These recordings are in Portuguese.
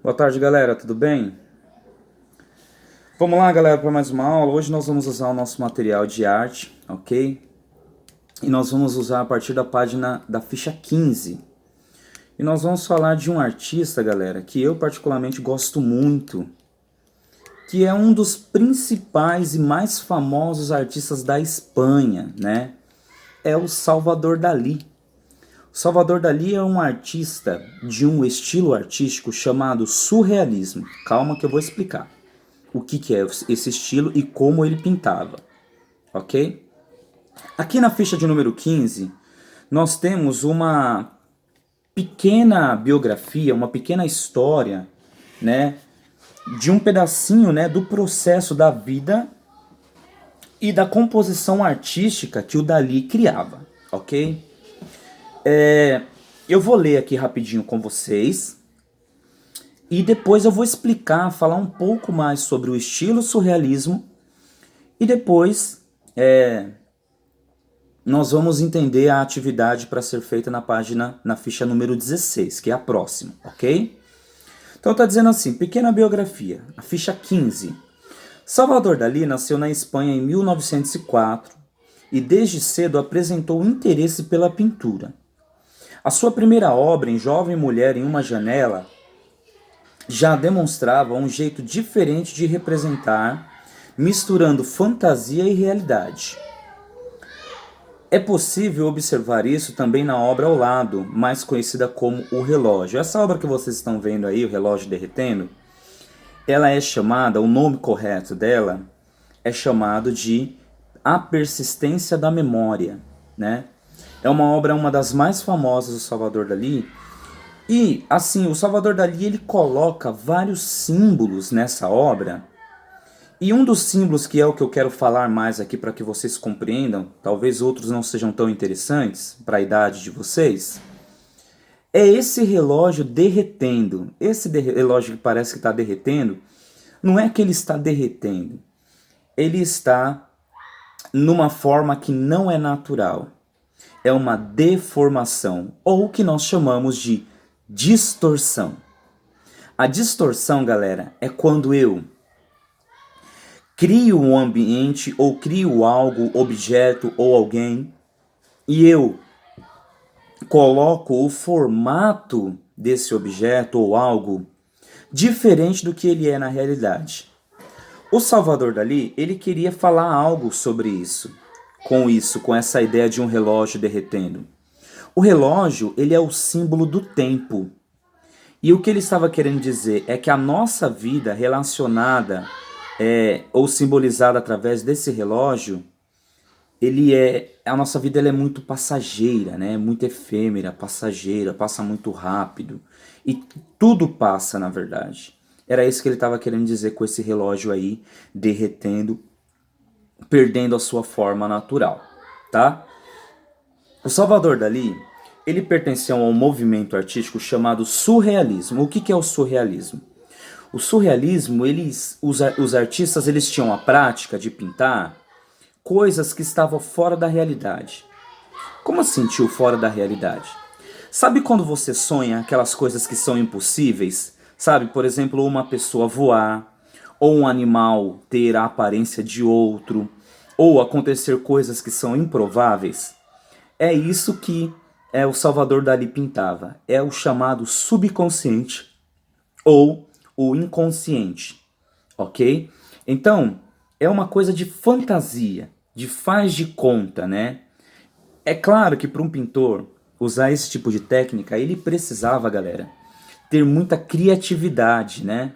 Boa tarde, galera, tudo bem? Vamos lá, galera, para mais uma aula. Hoje nós vamos usar o nosso material de arte, ok? E nós vamos usar a partir da página da ficha 15. E nós vamos falar de um artista, galera, que eu particularmente gosto muito, que é um dos principais e mais famosos artistas da Espanha, né? É o Salvador Dalí. O Salvador Dalí é um artista de um estilo artístico chamado surrealismo. Calma que eu vou explicar o que é esse estilo e como ele pintava, ok? Aqui na ficha de número 15, nós temos uma pequena biografia, uma pequena história, né, de um pedacinho, né, do processo da vida e da composição artística que o Dalí criava, ok? Eu vou ler aqui rapidinho com vocês e depois eu vou explicar, falar um pouco mais sobre o estilo surrealismo e depois nós vamos entender a atividade para ser feita na ficha número 16, que é a próxima, ok? Então está dizendo assim, pequena biografia, a ficha 15. Salvador Dalí nasceu na Espanha em 1904 e desde cedo apresentou interesse pela pintura. A sua primeira obra, em Jovem Mulher em uma Janela, já demonstrava um jeito diferente de representar, misturando fantasia e realidade. É possível observar isso também na obra ao lado, mais conhecida como O Relógio. Essa obra que vocês estão vendo aí, O Relógio Derretendo, ela é chamada, o nome correto dela é chamado de A Persistência da Memória, né? É uma obra, uma das mais famosas do Salvador Dalí. E, assim, o Salvador Dalí, ele coloca vários símbolos nessa obra. E um dos símbolos que é o que eu quero falar mais aqui para que vocês compreendam, talvez outros não sejam tão interessantes para a idade de vocês, é esse relógio derretendo. Esse relógio que parece que está derretendo, não é que ele está derretendo, ele está numa forma que não é natural. É uma deformação, ou o que nós chamamos de distorção. A distorção, galera, é quando eu crio um ambiente ou crio algo, objeto ou alguém e eu coloco o formato desse objeto ou algo diferente do que ele é na realidade. O Salvador Dalí, ele queria falar algo sobre isso, com essa ideia de um relógio derretendo. O relógio, ele é o símbolo do tempo. E o que ele estava querendo dizer é que a nossa vida relacionada ou simbolizada através desse relógio, a nossa vida ela é muito passageira, né? Muito efêmera, passageira, passa muito rápido. E tudo passa, na verdade. Era isso que ele estava querendo dizer com esse relógio aí, derretendo, perdendo a sua forma natural, tá? O Salvador Dalí, ele pertenceu a um movimento artístico chamado surrealismo. O que é o surrealismo? O surrealismo, os artistas eles tinham a prática de pintar coisas que estavam fora da realidade. Como assim, tio, fora da realidade? Sabe quando você sonha aquelas coisas que são impossíveis? Sabe, por exemplo, uma pessoa voar, ou um animal ter a aparência de outro, ou acontecer coisas que são improváveis? É isso que o Salvador Dalí pintava. É o chamado subconsciente ou o inconsciente, ok? Então, é uma coisa de fantasia, de faz de conta, né? É claro que para um pintor usar esse tipo de técnica, ele precisava, galera, ter muita criatividade, né?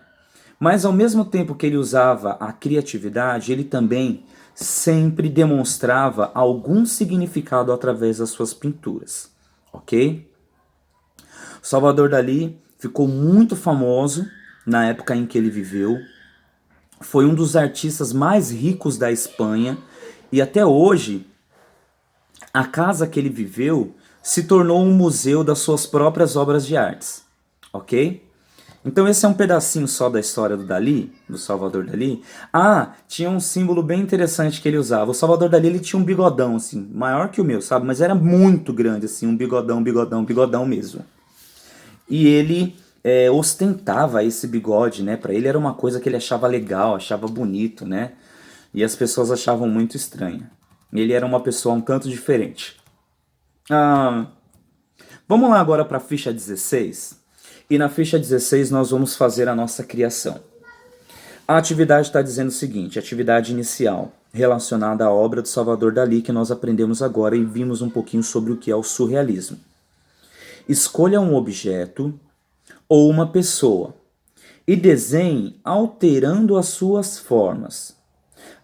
Mas ao mesmo tempo que ele usava a criatividade, ele também sempre demonstrava algum significado através das suas pinturas, ok? Salvador Dalí ficou muito famoso na época em que ele viveu, foi um dos artistas mais ricos da Espanha e até hoje a casa que ele viveu se tornou um museu das suas próprias obras de artes, ok? Então esse é um pedacinho só da história do Dalí, do Salvador Dalí. Ah, tinha um símbolo bem interessante que ele usava. O Salvador Dalí ele tinha um bigodão assim, maior que o meu, sabe? Mas era muito grande assim, um bigodão, bigodão, bigodão mesmo. E ele ostentava esse bigode, né? Para ele era uma coisa que ele achava legal, achava bonito, né? E as pessoas achavam muito estranha. Ele era uma pessoa um tanto diferente. Ah, vamos lá agora para a ficha 16. E na ficha 16 nós vamos fazer a nossa criação. A atividade está dizendo o seguinte, atividade inicial, relacionada à obra do Salvador Dalí, que nós aprendemos agora e vimos um pouquinho sobre o que é o surrealismo. Escolha um objeto ou uma pessoa e desenhe alterando as suas formas.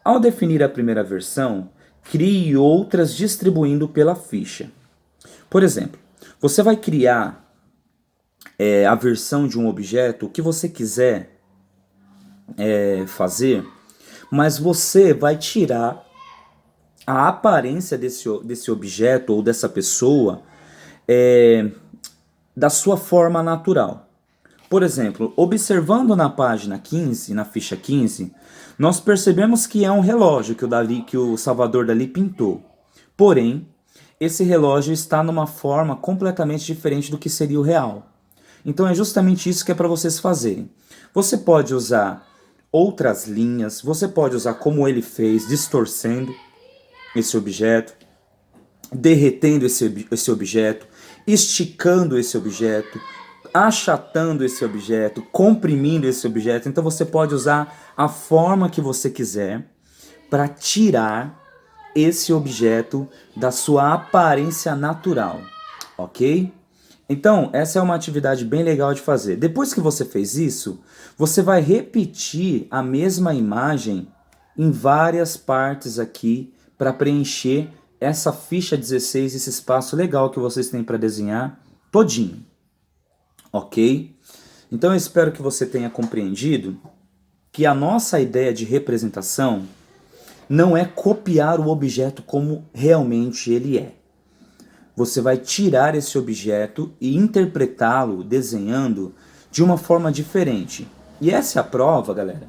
Ao definir a primeira versão, crie outras distribuindo pela ficha. Por exemplo, você vai criar a versão de um objeto, o que você quiser fazer, mas você vai tirar a aparência desse objeto ou dessa pessoa da sua forma natural. Por exemplo, observando na página 15, na ficha 15, nós percebemos que é um relógio que o Salvador Dalí pintou. Porém, esse relógio está numa forma completamente diferente do que seria o real. Então é justamente isso que é para vocês fazerem. Você pode usar outras linhas, você pode usar como ele fez, distorcendo esse objeto, derretendo esse objeto, esticando esse objeto, achatando esse objeto, comprimindo esse objeto. Então você pode usar a forma que você quiser para tirar esse objeto da sua aparência natural, ok? Então, essa é uma atividade bem legal de fazer. Depois que você fez isso, você vai repetir a mesma imagem em várias partes aqui para preencher essa ficha 16, esse espaço legal que vocês têm para desenhar todinho. Ok? Então eu espero que você tenha compreendido que a nossa ideia de representação não é copiar o objeto como realmente ele é. Você vai tirar esse objeto e interpretá-lo desenhando de uma forma diferente. E essa é a prova, galera,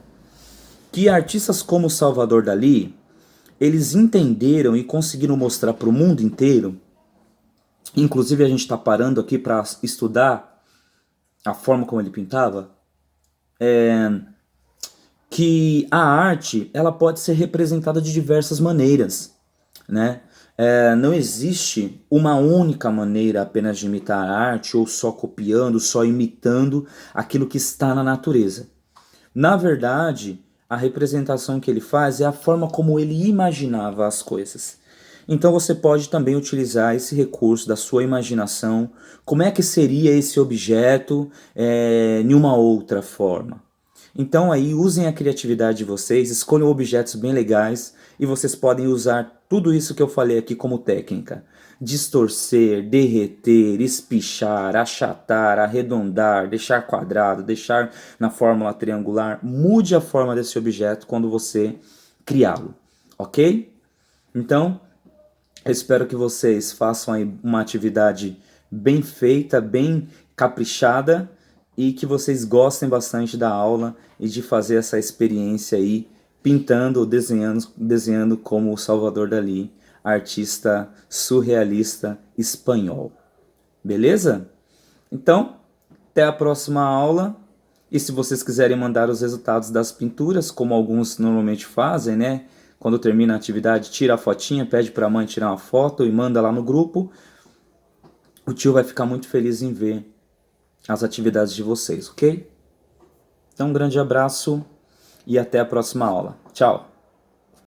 que artistas como Salvador Dalí, eles entenderam e conseguiram mostrar para o mundo inteiro, inclusive a gente está parando aqui para estudar a forma como ele pintava, que a arte ela pode ser representada de diversas maneiras, né? Não existe uma única maneira apenas de imitar a arte, ou só copiando, só imitando aquilo que está na natureza. Na verdade, a representação que ele faz é a forma como ele imaginava as coisas. Então você pode também utilizar esse recurso da sua imaginação. Como é que seria esse objeto em uma outra forma? Então aí usem a criatividade de vocês, escolham objetos bem legais e vocês podem usar tudo isso que eu falei aqui como técnica. Distorcer, derreter, espichar, achatar, arredondar, deixar quadrado, deixar na fórmula triangular. Mude a forma desse objeto quando você criá-lo, ok? Então, eu espero que vocês façam aí uma atividade bem feita, bem caprichada e que vocês gostem bastante da aula e de fazer essa experiência aí, pintando ou desenhando como o Salvador Dalí, artista surrealista espanhol. Beleza? Então, até a próxima aula. E se vocês quiserem mandar os resultados das pinturas, como alguns normalmente fazem, né? Quando termina a atividade, tira a fotinha, pede para a mãe tirar uma foto e manda lá no grupo. O tio vai ficar muito feliz em ver as atividades de vocês, ok? Então, um grande abraço e até a próxima aula. Tchau!